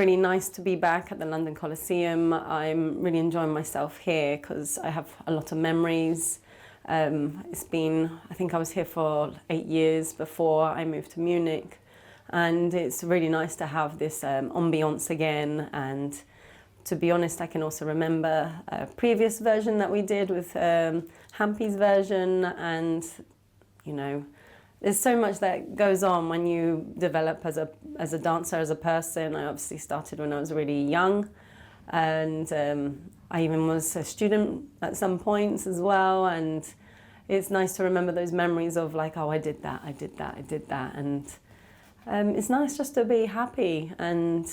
really nice to be back at the London Coliseum. I'm really enjoying myself here because I have a lot of memories. It's been, I think I was here for 8 years before I moved to Munich, and it's really nice to have this ambience again. And to be honest, I can also remember a previous version that we did with Hampy's version, and you know, there's so much that goes on when you develop as a dancer, as a person. I obviously started when I was really young, and I even was a student at some points as well, and it's nice to remember those memories of like, oh, I did that, I did that, I did that, and it's nice just to be happy, and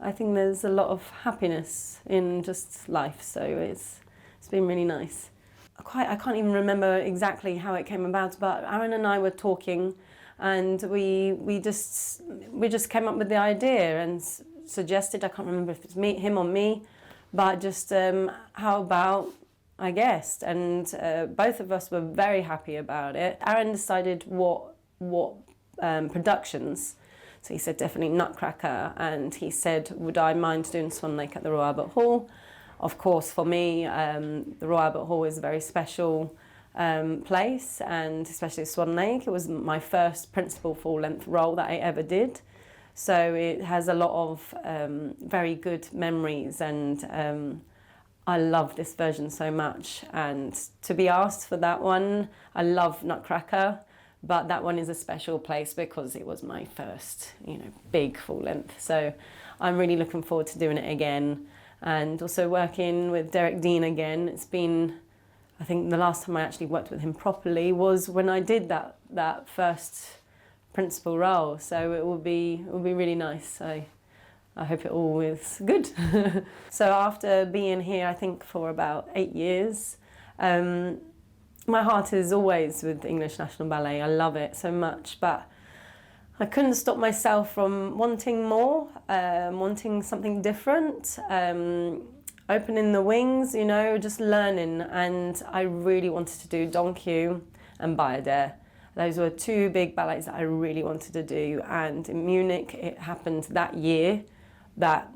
I think there's a lot of happiness in just life, so it's been really nice. I can't even remember exactly how it came about, but Aaron and I were talking, and we just came up with the idea and suggested, I can't remember if it's him or me, but just how about I guessed, and both of us were very happy about it. Aaron decided what productions, so he said definitely Nutcracker, and he said, would I mind doing Swan Lake at the Royal Albert Hall? Of course, for me, the Royal Albert Hall is a very special place, and especially Swan Lake. It was my first principal full-length role that I ever did. So it has a lot of very good memories, and I love this version so much. And to be asked for that one, I love Nutcracker, but that one is a special place because it was my first, big full-length. So I'm really looking forward to doing it again. And also working with Derek Dean again. It's been, I think the last time I actually worked with him properly was when I did that first principal role. So it will be really nice. I hope it all is good. So after being here, I think for about 8 years, my heart is always with English National Ballet. I love it so much, but I couldn't stop myself from wanting more, wanting something different, opening the wings, just learning. And I really wanted to do Don Q and Bayadère. Those were two big ballets that I really wanted to do. And in Munich, it happened that year that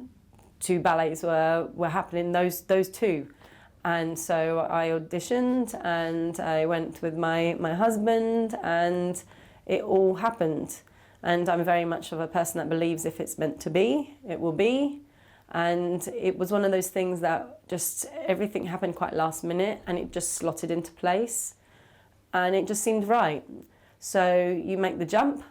two ballets were happening, those two. And so I auditioned, and I went with my husband, and it all happened. And I'm very much of a person that believes if it's meant to be, it will be. And it was one of those things that just everything happened quite last minute, and it just slotted into place. And it just seemed right. So you make the jump.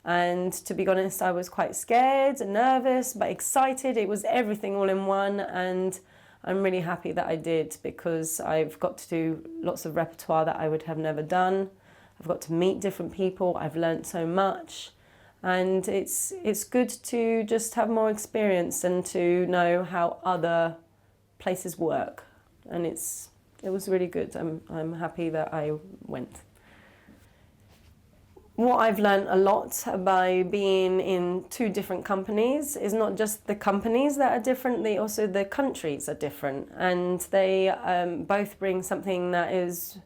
And to be honest, I was quite scared and nervous, but excited. It was everything all in one. And I'm really happy that I did, because I've got to do lots of repertoire that I would have never done. I've got to meet different people. I've learnt so much. And it's good to just have more experience and to know how other places work. And it was really good. I'm happy that I went. What I've learned a lot by being in two different companies is not just the companies that are different, also the countries are different. And they both bring something that is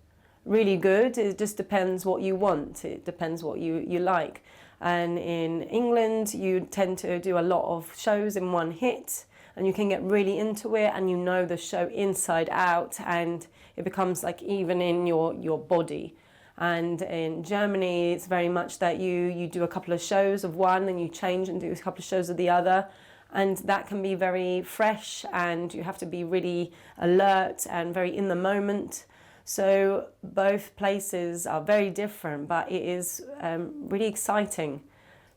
really good. It just depends what you want. It depends what you like. And in England, you tend to do a lot of shows in one hit, and you can get really into it, and you know the show inside out, and it becomes like even in your body. And in Germany, it's very much that you do a couple of shows of one, and you change and do a couple of shows of the other. And that can be very fresh, and you have to be really alert and very in the moment. So both places are very different, but it is really exciting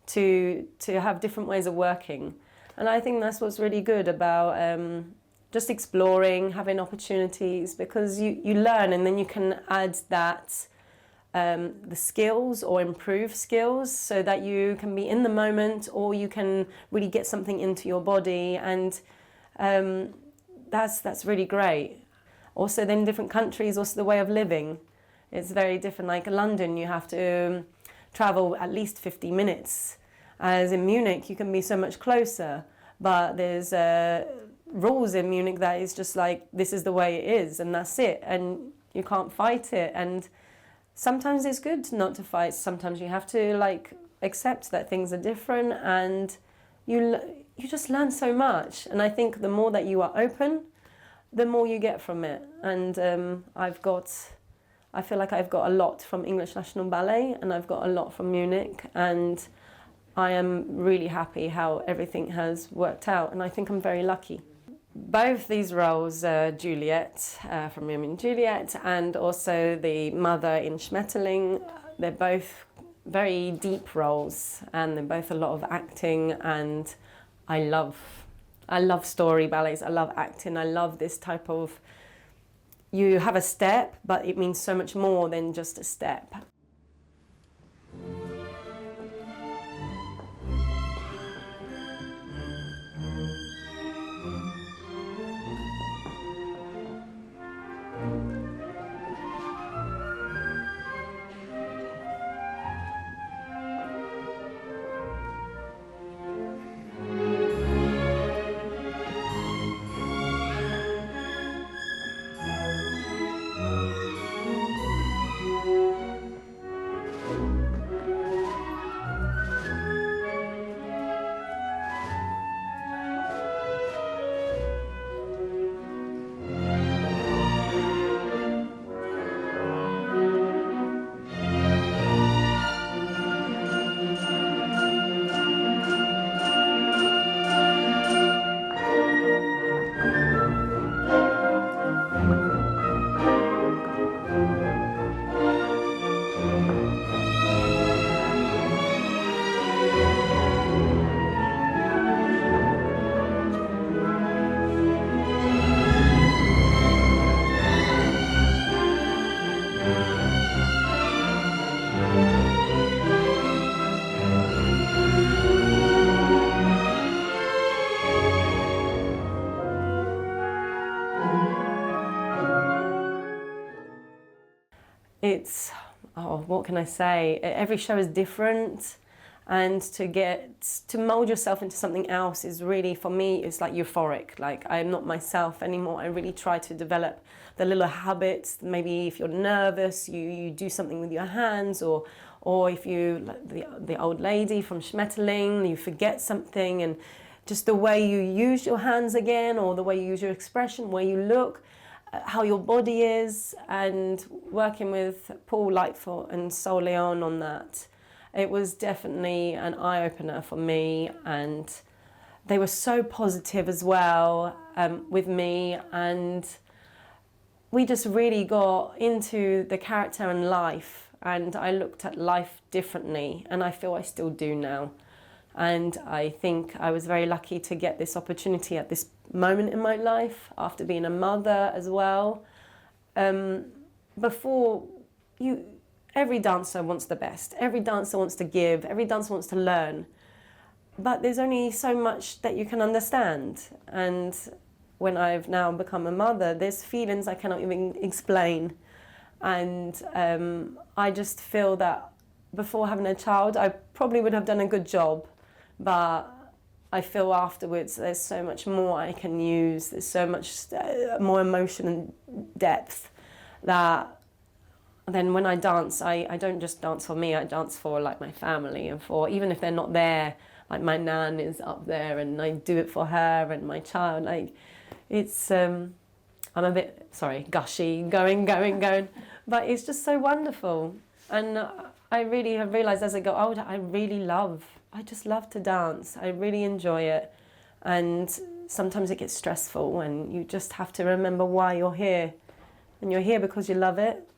to have different ways of working. And I think that's what's really good about just exploring, having opportunities, because you learn, and then you can add that the skills or improve skills so that you can be in the moment, or you can really get something into your body, and that's really great. Also then different countries, also the way of living, it's very different. Like in London, you have to travel at least 50 minutes. As in Munich, you can be so much closer, but there's rules in Munich that is just like, this is the way it is, and that's it, and you can't fight it. And sometimes it's good not to fight. Sometimes you have to accept that things are different, and you just learn so much. And I think the more that you are open, the more you get from it. And I feel like I've got a lot from English National Ballet, and I've got a lot from Munich, and I am really happy how everything has worked out, and I think I'm very lucky. Both these roles, Juliet from Romeo and Juliet, and also the mother in Schmetterling, they're both very deep roles, and they're both a lot of acting, and I love story ballets, I love acting, I love this type of, you have a step, but it means so much more than just a step. It's, what can I say? Every show is different, and to mold yourself into something else is really, for me, it's like euphoric. Like, I'm not myself anymore. I really try to develop the little habits. Maybe if you're nervous, you do something with your hands, or if you, like the old lady from Schmetterling, you forget something, and just the way you use your hands again, or the way you use your expression, where you look, how your body is, and working with Paul Lightfoot and Sol Leon on that. It was definitely an eye-opener for me, and they were so positive as well with me, and we just really got into the character and life, and I looked at life differently, and I feel I still do now. And I think I was very lucky to get this opportunity at this moment in my life, after being a mother as well. Before, every dancer wants the best. Every dancer wants to give. Every dancer wants to learn. But there's only so much that you can understand. And when I've now become a mother, there's feelings I cannot even explain. And I just feel that before having a child, I probably would have done a good job. But I feel afterwards there's so much more I can use, there's so much more emotion and depth, that then when I dance, I don't just dance for me, I dance for like my family, and for, even if they're not there, like my nan is up there and I do it for her and my child. Like, it's, I'm a bit, sorry, gushy, going, but it's just so wonderful. And I really have realised as I go older, I just love to dance. I really enjoy it. And sometimes it gets stressful, and you just have to remember why you're here. And you're here because you love it.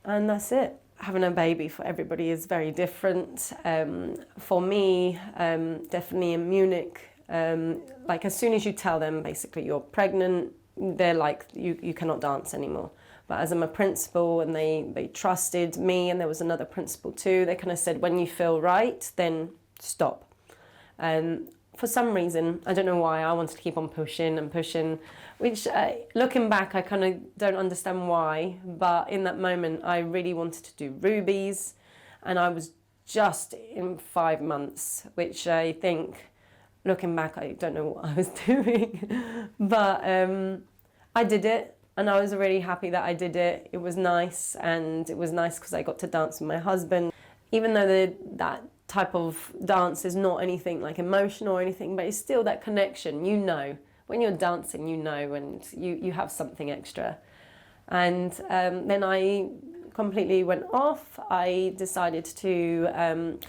And that's it. Having a baby for everybody is very different. For me, definitely in Munich, like as soon as you tell them basically you're pregnant, they're like, you cannot dance anymore. But as I'm a principal, and they trusted me, and there was another principal too, they kind of said, when you feel right, then stop. And for some reason, I don't know why, I wanted to keep on pushing and pushing, which looking back, I kind of don't understand why. But in that moment, I really wanted to do rubies, and I was just in 5 months, which I think, looking back, I don't know what I was doing. But I did it, and I was really happy that I did it. It was nice, and it was nice because I got to dance with my husband. Even though that type of dance is not anything like emotional or anything, but it's still that connection, you know. When you're dancing, you know, and you have something extra. And then I completely went off. I decided to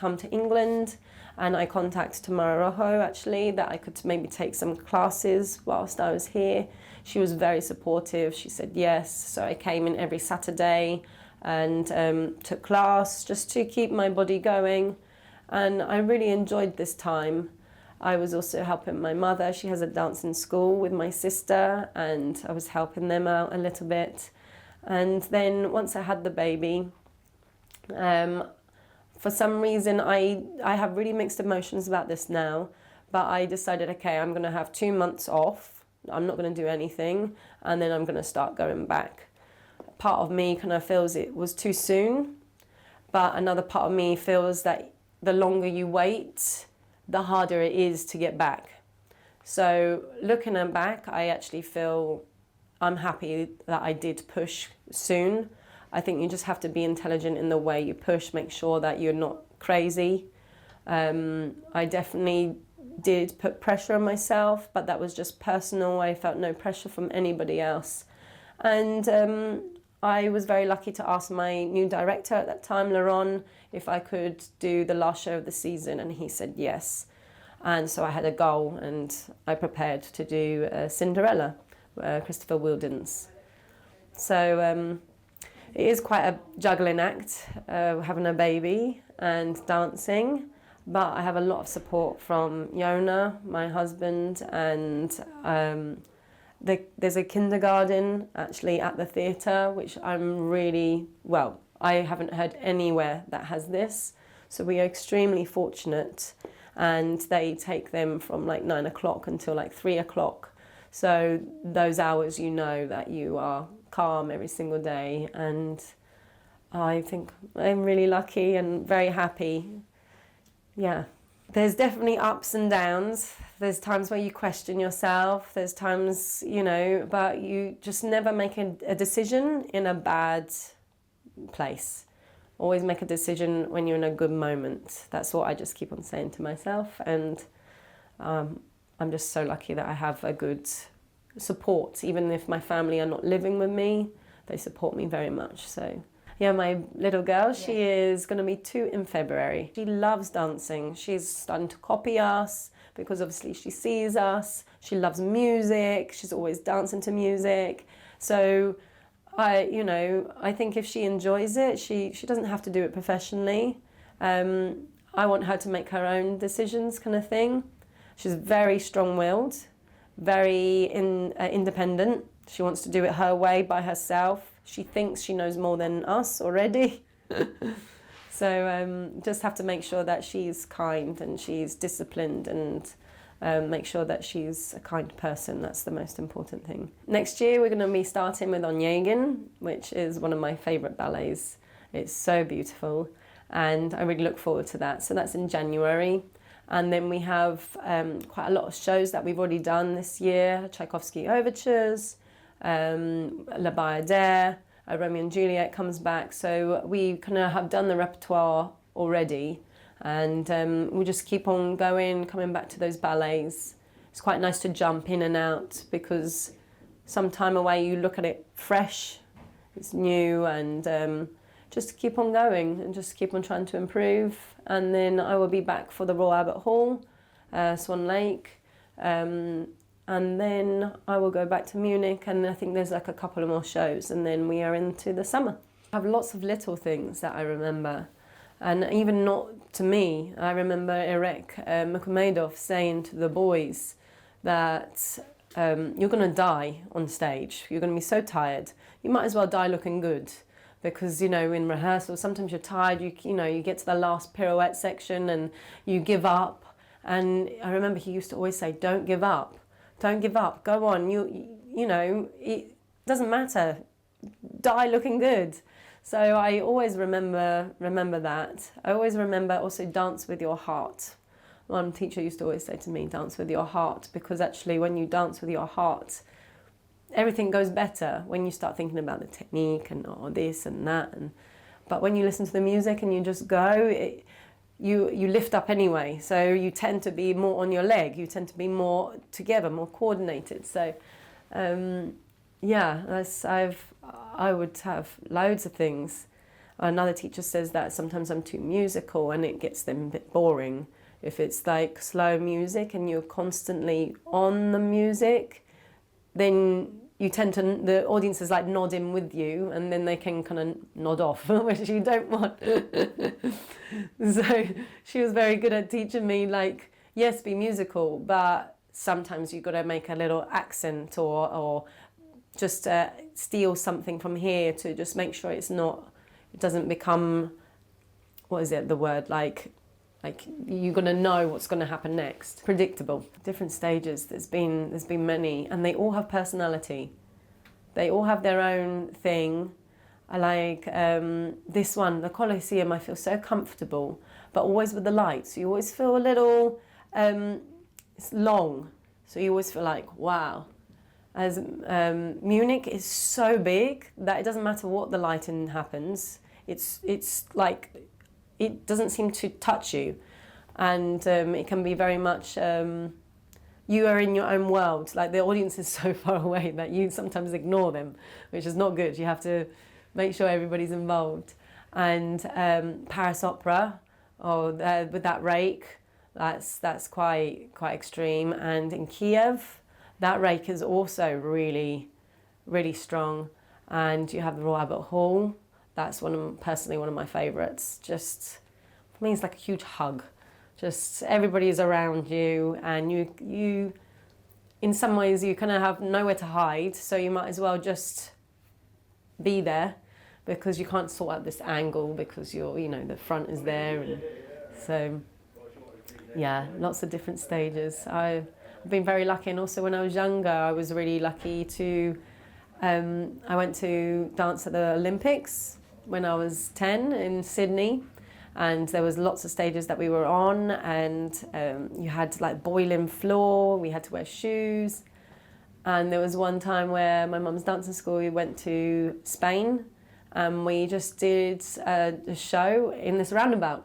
come to England, and I contacted Tamara Rojo, actually, that I could maybe take some classes whilst I was here. She was very supportive. She said yes. So I came in every Saturday and took class just to keep my body going. And I really enjoyed this time. I was also helping my mother. She has a dancing school with my sister, and I was helping them out a little bit. And then once I had the baby, for some reason, I have really mixed emotions about this now, but I decided, okay, I'm going to have 2 months off. I'm not going to do anything, and then I'm going to start going back. Part of me kind of feels it was too soon, but another part of me feels that the longer you wait, the harder it is to get back. So looking back, I actually feel I'm happy that I did push soon. I think you just have to be intelligent in the way you push, make sure that you're not crazy. I definitely did put pressure on myself, but that was just personal. I felt no pressure from anybody else. And I was very lucky to ask my new director at that time, Laurent, if I could do the last show of the season, and he said yes. And so I had a goal, and I prepared to do Cinderella, Christopher Wheeldon's. So it is quite a juggling act, having a baby and dancing, but I have a lot of support from Yona, my husband, and there's a kindergarten actually at the theatre, which I'm really, well, I haven't heard anywhere that has this, so we are extremely fortunate, and they take them from like 9 o'clock until like 3 o'clock. So those hours, you know that you are calm every single day, and I think I'm really lucky and very happy. Yeah. There's definitely ups and downs. There's times where you question yourself. There's times, you know, but you just never make a decision in a bad place. Always make a decision when you're in a good moment. That's what I just keep on saying to myself. And I'm just so lucky that I have a good support. Even if my family are not living with me, they support me very much. So yeah, my little girl, she is going to be 2 in February. She loves dancing. She's starting to copy us because obviously she sees us. She loves music. She's always dancing to music. So I think if she enjoys it, she doesn't have to do it professionally. I want her to make her own decisions, kind of thing. She's very strong-willed, very independent. She wants to do it her way by herself. She thinks she knows more than us already. So just have to make sure that she's kind and she's disciplined, and make sure that she's a kind person. That's the most important thing. Next year we're going to be starting with Onegin, which is one of my favourite ballets. It's so beautiful, and I really look forward to that. So that's in January. And then we have quite a lot of shows that we've already done this year. Tchaikovsky overtures, La Bayadère, Romeo and Juliet comes back. So we kind of have done the repertoire already, and we'll just keep on going, coming back to those ballets. It's quite nice to jump in and out, because some time away you look at it fresh, it's new, and just keep on going and just keep on trying to improve. And then I will be back for the Royal Albert Hall, Swan Lake, and then I will go back to Munich, and I think there's like a couple of more shows, and then we are into the summer. I have lots of little things that I remember, and even not to me. I remember Erek Mukhmedov saying to the boys that you're going to die on stage. You're going to be so tired. You might as well die looking good. Because, you know, in rehearsal, sometimes you're tired, you get to the last pirouette section and you give up. And I remember he used to always say, don't give up, go on, you know, it doesn't matter, die looking good. So I always remember that. I always remember also dance with your heart. One teacher used to always say to me, dance with your heart, because actually when you dance with your heart, everything goes better when you start thinking about the technique and this and that. But when you listen to the music and you just go, you lift up anyway. So you tend to be more on your leg. You tend to be more together, more coordinated. So yeah, I would have loads of things. Another teacher says that sometimes I'm too musical and it gets them a bit boring. If it's like slow music and you're constantly on the music, then you tend to, the audience is like nodding with you, and then they can kind of nod off, which you don't want. So she was very good at teaching me, like, yes, be musical, but sometimes you've got to make a little accent or just steal something from here to just make sure it doesn't become, what is it, the word, like you're going to know what's going to happen next. Predictable. Different stages, there's been many, and they all have personality. They all have their own thing. I like this one, the Coliseum, I feel so comfortable, but always with the lights. You always feel a little, it's long, so you always feel like, wow. As Munich is so big that it doesn't matter what the lighting happens. It's like, it doesn't seem to touch you, and it can be very much you are in your own world. Like, the audience is so far away that you sometimes ignore them, which is not good. You have to make sure everybody's involved. And Paris Opera, with that rake, that's quite extreme. And in Kiev, that rake is also really, really strong. And you have the Royal Albert Hall. That's personally one of my favourites. Just, for me, it's like a huge hug. Just everybody is around you, and you in some ways, you kind of have nowhere to hide, so you might as well just be there, because you can't sort out this angle because the front is there. And so, yeah, lots of different stages. I've been very lucky, and also when I was younger, I was really lucky to, I went to dance at the Olympics when I was 10 in Sydney, and there was lots of stages that we were on, and you had like boiling floor, we had to wear shoes. And there was one time where my mum's dancing school, we went to Spain, and we just did a show in this roundabout.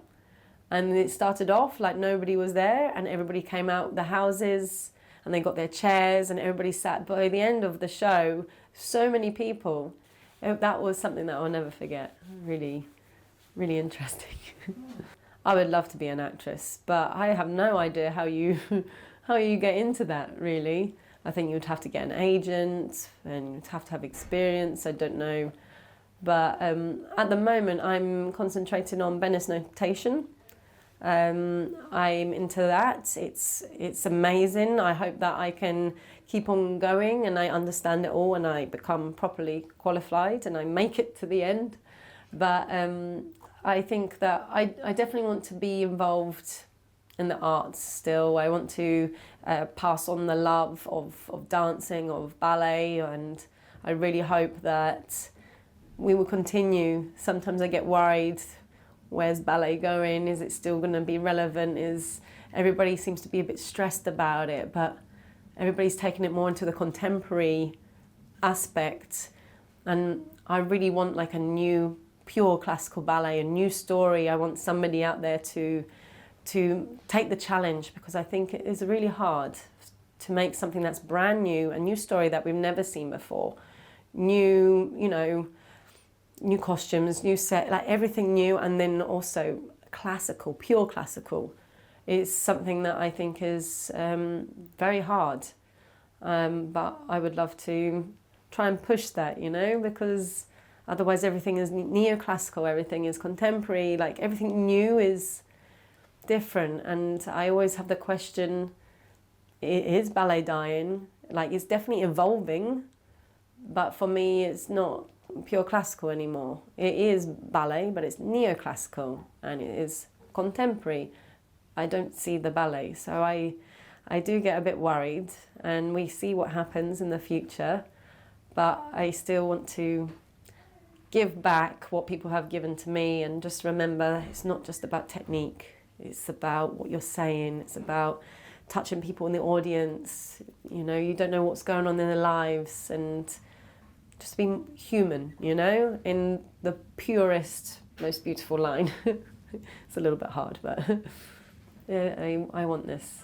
And it started off like nobody was there, and everybody came out the houses and they got their chairs and everybody sat. By the end of the show, so many people. That was something that I'll never forget. Really, really interesting. I would love to be an actress, but I have no idea how you get into that, really. I think you'd have to get an agent and you'd have to have experience. I don't know. But at the moment, I'm concentrating on Venice notation. I'm into that. It's amazing. I hope that I can keep on going and I understand it all and I become properly qualified and I make it to the end. But I think that I definitely want to be involved in the arts still. I want to pass on the love of dancing, of ballet, and I really hope that we will continue. Sometimes I get worried, where's ballet going? Is it still going to be relevant? Everybody seems to be a bit stressed about it, but everybody's taking it more into the contemporary aspect. And I really want like a new pure classical ballet, a new story. I want somebody out there to take the challenge, because I think it is really hard to make something that's brand new, a new story that we've never seen before. New costumes, new set, like everything new, and then also classical, pure classical is something that I think is very hard. But I would love to try and push that, because otherwise everything is neoclassical, everything is contemporary, like everything new is different. And I always have the question, is ballet dying? Like, it's definitely evolving, but for me it's not pure classical anymore. It is ballet, but it's neoclassical and it is contemporary. I don't see the ballet, so I do get a bit worried, and we see what happens in the future, but I still want to give back what people have given to me, and just remember it's not just about technique, it's about what you're saying, it's about touching people in the audience. You don't know what's going on in their lives, and just being human, in the purest, most beautiful line. it's a little bit hard, but yeah, I want this